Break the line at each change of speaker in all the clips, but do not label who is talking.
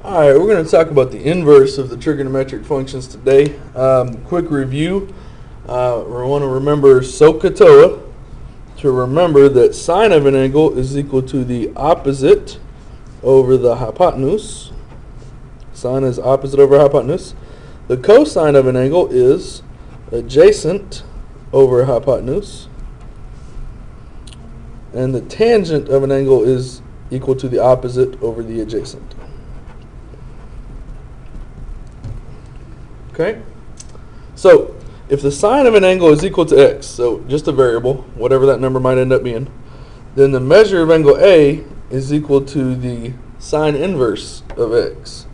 Alright, we're going to talk about the inverse of the trigonometric functions today. Quick review. We want to remember SOHCAHTOA, to remember that sine of an angle is equal to the opposite over the hypotenuse. Sine is opposite over hypotenuse. The cosine of an angle is adjacent over hypotenuse. And the tangent of an angle is equal to the opposite over the adjacent. Okay, so if the sine of an angle is equal to x, so just a variable, whatever that number might end up being, then the measure of angle A is equal to the sine inverse of x.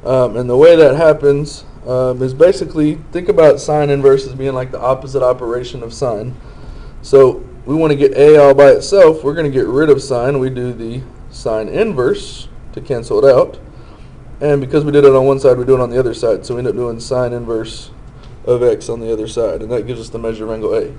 And the way that happens is basically, think about sine inverse as being like the opposite operation of sine. So we want to get A all by itself. We're going to get rid of sine. We do the sine inverse to cancel it out. And because we did it on one side, we do it on the other side. So we end up doing sine inverse of x on the other side. And that gives us the measure of angle A.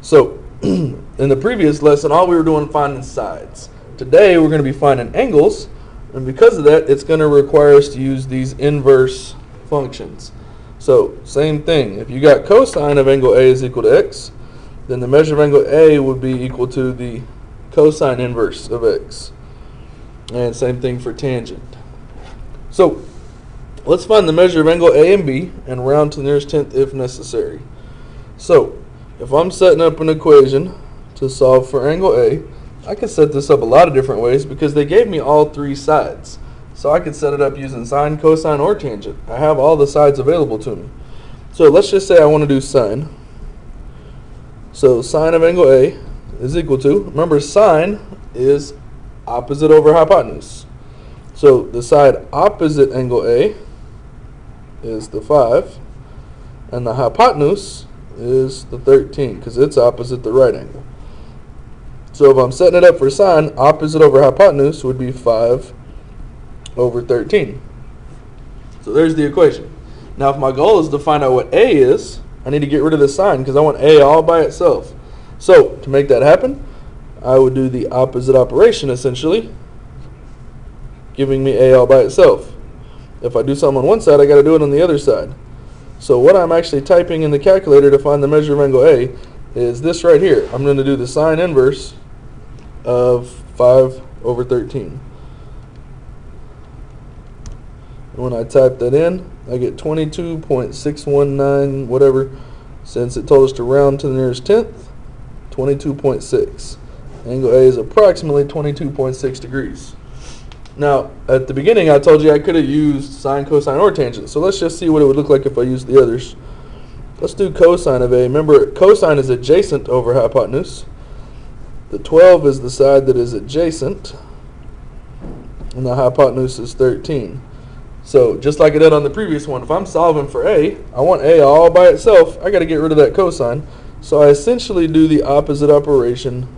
So in the previous lesson, all we were doing was finding sides. Today, we're going to be finding angles. And because of that, it's going to require us to use these inverse functions. So same thing. If you got cosine of angle A is equal to x, then the measure of angle A would be equal to the cosine inverse of x. And same thing for tangent. So let's find the measure of angle A and B and round to the nearest tenth if necessary. So if I'm setting up an equation to solve for angle A, I can set this up a lot of different ways because they gave me all three sides. So I could set it up using sine, cosine, or tangent. I have all the sides available to me. So let's just say I want to do sine. So sine of angle A is equal to, remember sine is opposite over hypotenuse. So the side opposite angle A is the 5, and the hypotenuse is the 13 because it's opposite the right angle. So if I'm setting it up for sine, opposite over hypotenuse would be 5 over 13. So there's the equation. Now if my goal is to find out what A is, I need to get rid of the sine because I want A all by itself. So to make that happen, I would do the opposite operation essentially, giving me A all by itself. If I do something on one side, I got to do it on the other side. So what I'm actually typing in the calculator to find the measure of angle A is this right here. I'm going to do the sine inverse of 5 over 13. And when I type that in, I get 22.619 whatever. Since it told us to round to the nearest tenth, 22.6. Angle A is approximately 22.6 degrees. Now, at the beginning, I told you I could have used sine, cosine, or tangent. So let's just see what it would look like if I used the others. Let's do cosine of A. Remember, cosine is adjacent over hypotenuse. The 12 is the side that is adjacent. And the hypotenuse is 13. So, just like I did on the previous one, if I'm solving for A, I want A all by itself. I got to get rid of that cosine. So I essentially do the opposite operation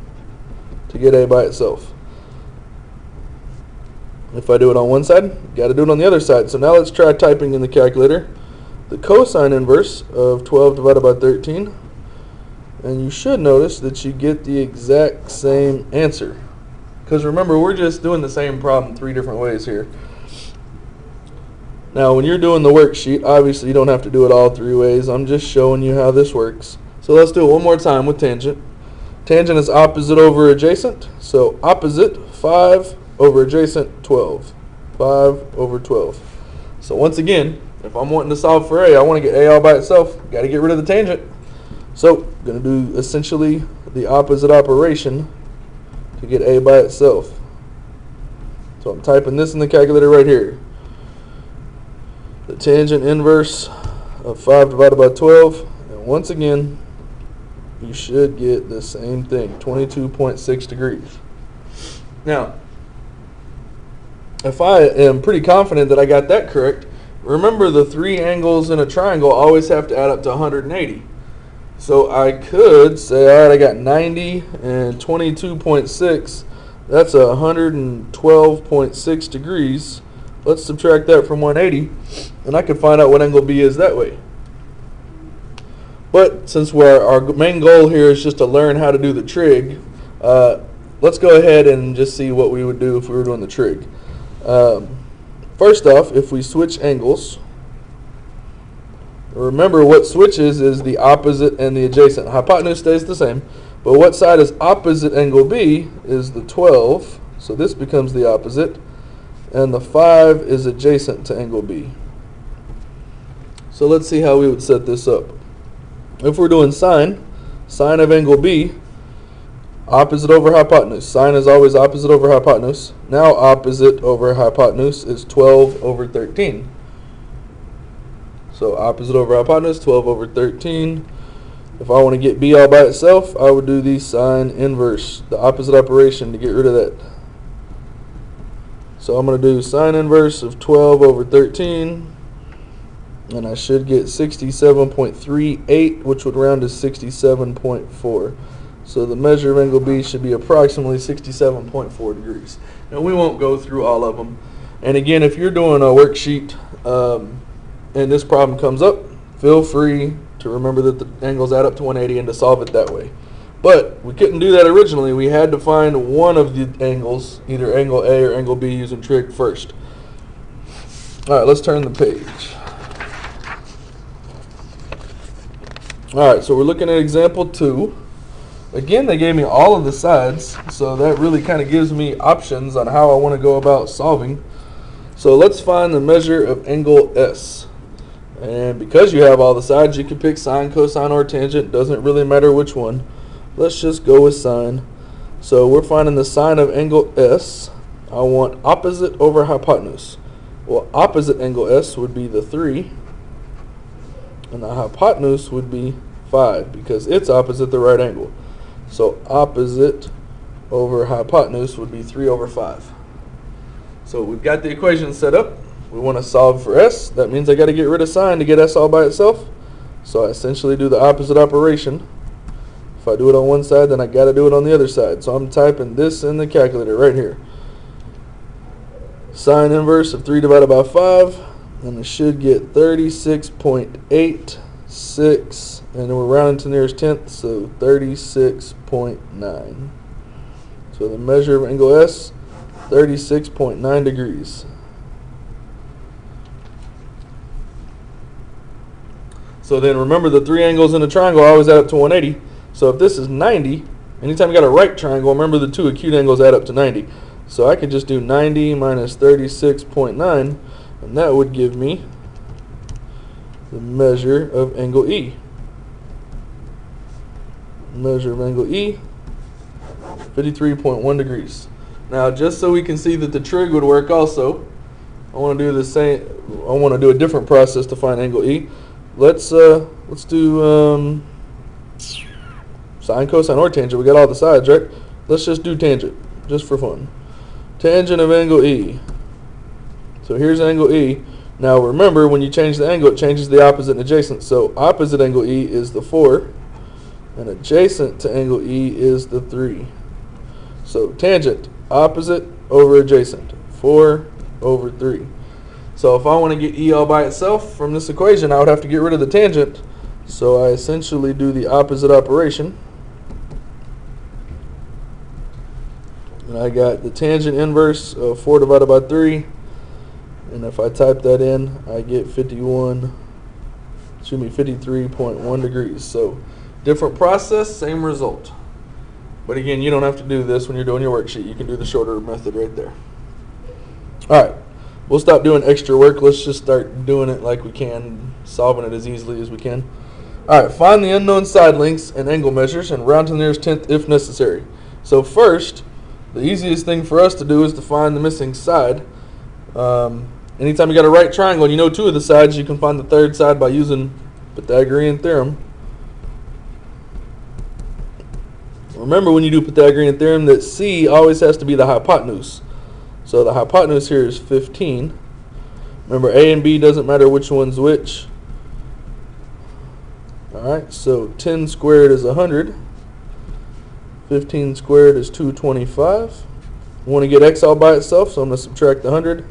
to get A by itself. If I do it on one side, got to do it on the other side. So now let's try typing in the calculator the cosine inverse of 12 divided by 13. And you should notice that you get the exact same answer. Because remember, we're just doing the same problem 3 different ways here. Now when you're doing the worksheet, obviously you don't have to do it all 3 ways. I'm just showing you how this works. So let's do it one more time with tangent. Tangent is opposite over adjacent. So opposite, 5 over adjacent, 12. 5 over 12. So once again, if I'm wanting to solve for A, I want to get A all by itself. Got to get rid of the tangent. So I'm going to do essentially the opposite operation to get A by itself. So I'm typing this in the calculator right here. The tangent inverse of 5 divided by 12. And once again, you should get the same thing, 22.6 degrees. Now, if I am pretty confident that I got that correct, remember the 3 angles in a triangle always have to add up to 180. So I could say, all right, I got 90 and 22.6. That's 112.6 degrees. Let's subtract that from 180, and I can find out what angle B is that way. But since our main goal here is just to learn how to do the trig, let's go ahead and just see what we would do if we were doing the trig. First off, if we switch angles, remember what switches is the opposite and the adjacent. Hypotenuse stays the same, but what side is opposite angle B is the 12, so this becomes the opposite, and the 5 is adjacent to angle B. So let's see how we would set this up. If we're doing sine of angle B, opposite over hypotenuse. Sine is always opposite over hypotenuse. Now opposite over hypotenuse is 12 over 13. So opposite over hypotenuse, 12 over 13. If I want to get B all by itself, I would do the sine inverse, the opposite operation, to get rid of that. So I'm going to do sine inverse of 12 over 13, and I should get 67.38, which would round to 67.4. So the measure of angle B should be approximately 67.4 degrees. Now we won't go through all of them. And again, if you're doing a worksheet and this problem comes up, feel free to remember that the angles add up to 180 and to solve it that way. But we couldn't do that originally. We had to find one of the angles, either angle A or angle B, using trig first. All right, let's turn the page. All right, so we're looking at example 2. Again, they gave me all of the sides, so that really kind of gives me options on how I want to go about solving. So let's find the measure of angle S. And because you have all the sides, you can pick sine, cosine, or tangent. Doesn't really matter which one. Let's just go with sine. So we're finding the sine of angle S. I want opposite over hypotenuse. Well, opposite angle S would be the 3, and the hypotenuse would be 5 because it's opposite the right angle. So opposite over hypotenuse would be 3 over 5. So we've got the equation set up. We want to solve for S. That means I got to get rid of sine to get S all by itself. So I essentially do the opposite operation. If I do it on one side, then I got to do it on the other side. So I'm typing this in the calculator right here. Sine inverse of 3 divided by 5, and I should get 36.86, and then we're rounding to the nearest tenth, so 36.9. So the measure of angle S, 36.9 degrees. So then remember, the three angles in a triangle always add up to 180. So if this is 90, anytime you got a right triangle, remember the two acute angles add up to 90. So I could just do 90 minus 36.9, and that would give me the measure of angle E. Measure of angle E, 53.1 degrees. Now, just so we can see that the trig would work also, I want to do the same. I want to do a different process to find angle E. Let's do sine, cosine, or tangent. We got all the sides, right? Let's just do tangent, just for fun. Tangent of angle E. So here's angle E. Now remember, when you change the angle, it changes the opposite and adjacent. So opposite angle E is the 4, and adjacent to angle E is the 3. So tangent, opposite over adjacent, 4 over 3. So if I want to get E all by itself from this equation, I would have to get rid of the tangent. So I essentially do the opposite operation. And I got the tangent inverse of 4 divided by 3. And if I type that in, I get 53.1 degrees. So different process, same result. But again, you don't have to do this when you're doing your worksheet. You can do the shorter method right there. All right. We'll stop doing extra work. Let's just start doing it like we can, solving it as easily as we can. All right, find the unknown side lengths and angle measures and round to the nearest tenth if necessary. So first, the easiest thing for us to do is to find the missing side. Anytime you got a right triangle and you know two of the sides, you can find the third side by using Pythagorean theorem. Remember, when you do Pythagorean theorem, that C always has to be the hypotenuse. So the hypotenuse here is 15. Remember, A and B doesn't matter which one's which. Alright, so 10 squared is 100. 15 squared is 225. I want to get X all by itself, so I'm going to subtract the 100.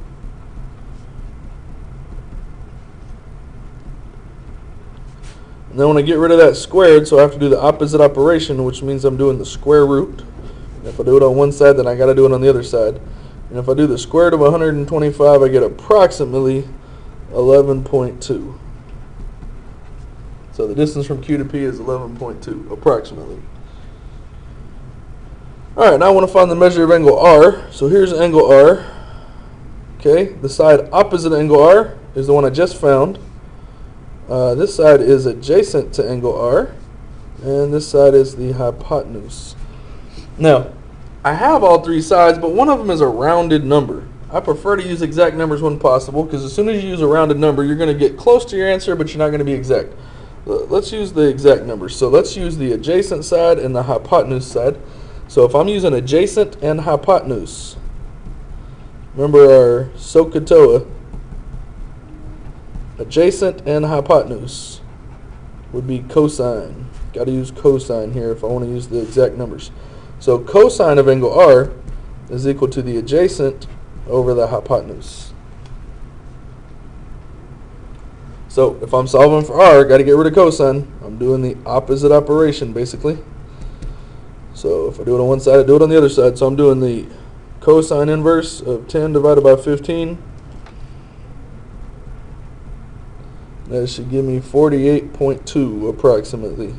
And then I want to get rid of that squared, so I have to do the opposite operation, which means I'm doing the square root. If I do it on one side, then I got to do it on the other side. And if I do the square root of 125, I get approximately 11.2. So the distance from Q to P is 11.2, approximately. Alright, now I want to find the measure of angle R. So here's angle R. Okay, the side opposite angle R is the one I just found. This side is adjacent to angle R, and this side is the hypotenuse. Now, I have all three sides, but one of them is a rounded number. I prefer to use exact numbers when possible, because as soon as you use a rounded number, you're going to get close to your answer, but you're not going to be exact. Let's use the exact numbers. So let's use the adjacent side and the hypotenuse side. So if I'm using adjacent and hypotenuse, remember our SOHCAHTOA, adjacent and hypotenuse would be cosine. Got to use cosine here if I want to use the exact numbers. So cosine of angle R is equal to the adjacent over the hypotenuse. So if I'm solving for R, got to get rid of cosine. I'm doing the opposite operation basically. So if I do it on one side, I do it on the other side. So I'm doing the cosine inverse of 10 divided by 15. That should give me 48.2 approximately.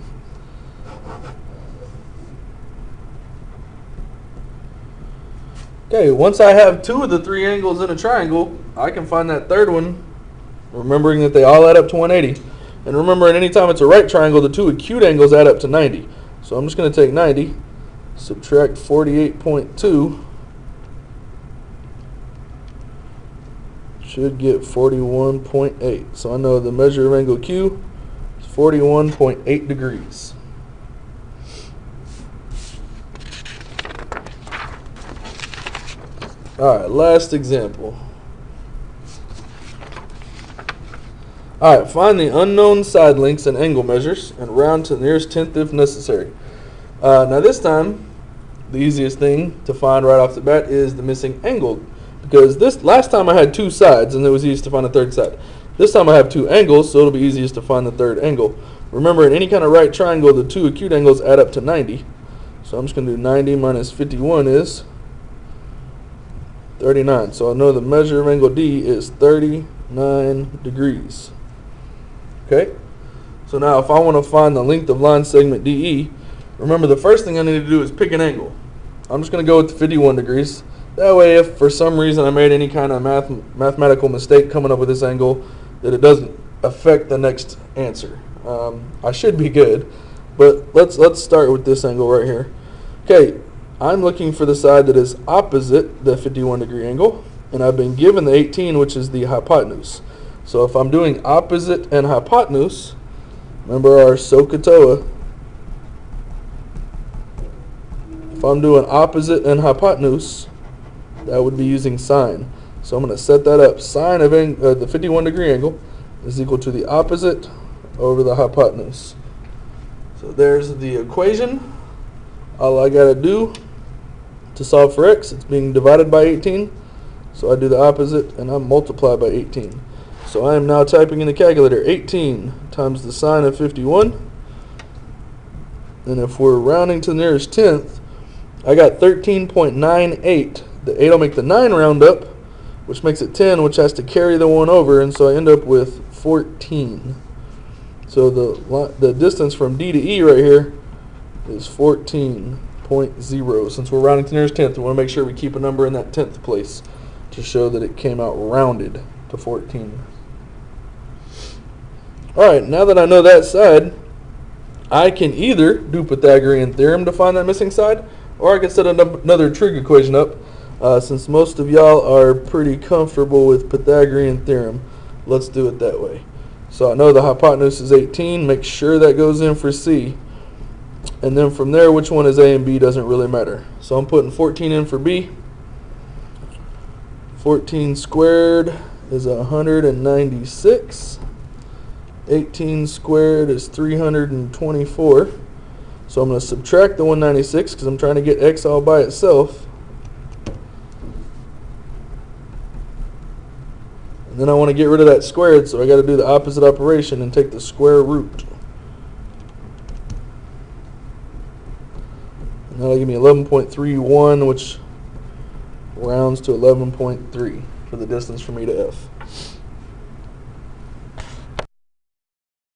Okay, once I have two of the three angles in a triangle, I can find that third one, remembering that they all add up to 180. And remember, anytime it's a right triangle, the two acute angles add up to 90. So I'm just going to take 90, subtract 48.2, should get 41.8. So I know the measure of angle Q is 41.8 degrees. Alright, last example. Alright, find the unknown side lengths and angle measures and round to the nearest tenth if necessary. Now this time, the easiest thing to find right off the bat is the missing angle. Because this last time I had two sides and it was easiest to find a third side. This time I have two angles, so it'll be easiest to find the third angle. Remember, in any kind of right triangle, the two acute angles add up to 90. So I'm just going to do 90 minus 51 is 39. So I know the measure of angle D is 39 degrees. Okay? So now if I want to find the length of line segment DE, remember the first thing I need to do is pick an angle. I'm just going to go with 51 degrees. That way, if for some reason I made any kind of mathematical mistake coming up with this angle, that it doesn't affect the next answer. I should be good, but let's start with this angle right here. Okay, I'm looking for the side that is opposite the 51 degree angle, and I've been given the 18, which is the hypotenuse. So if I'm doing opposite and hypotenuse, remember our SOHCAHTOA. If I'm doing opposite and hypotenuse, that would be using sine. So I'm going to set that up. Sine of the 51 degree angle is equal to the opposite over the hypotenuse. So there's the equation. All I got to do to solve for x, it's being divided by 18. So I do the opposite and I multiply by 18. So I am now typing in the calculator 18 times the sine of 51. And if we're rounding to the nearest tenth, I got 13.98. The 8 will make the 9 round up, which makes it 10, which has to carry the 1 over, and so I end up with 14. So the distance from D to E right here is 14.0. Since we're rounding to the nearest tenth, we want to make sure we keep a number in that tenth place to show that it came out rounded to 14. Alright, now that I know that side, I can either do Pythagorean theorem to find that missing side, or I can set another trig equation up. Since most of y'all are pretty comfortable with Pythagorean theorem, let's do it that way. So I know the hypotenuse is 18. Make sure that goes in for C. And then from there, which one is A and B doesn't really matter. So I'm putting 14 in for B. 14 squared is 196. 18 squared is 324. So I'm going to subtract the 196 because I'm trying to get x all by itself. And then I want to get rid of that squared, so I got to do the opposite operation and take the square root. And that'll give me 11.31, which rounds to 11.3 for the distance from E to F.